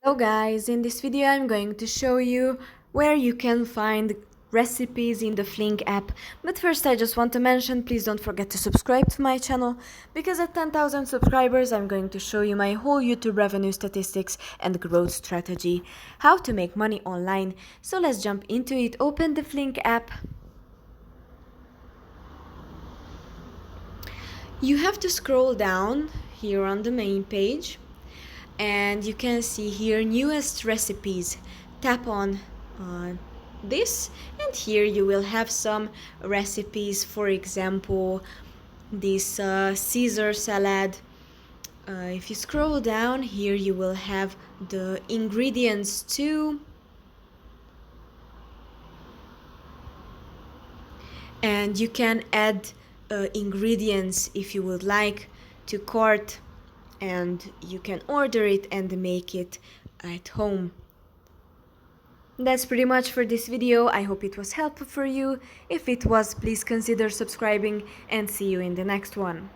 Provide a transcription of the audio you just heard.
Hello guys, in this video I'm going to show you where you can find recipes in the Flink app. But first I just want to mention, please don't forget to subscribe to my channel, because at 10,000 subscribers I'm going to show you my whole YouTube revenue statistics and growth strategy, how to make money online. So let's jump into it. Open the Flink app. You have to scroll down here on the main page, and you can see here newest recipes. Tap on this, and here you will have some recipes. For example, this Caesar salad. If you scroll down here, you will have the ingredients too, and you can add ingredients if you would like to cart, and you can order it and make it at home. That's pretty much for this video. I hope it was helpful for you. If it was, please consider subscribing, and see you in the next one.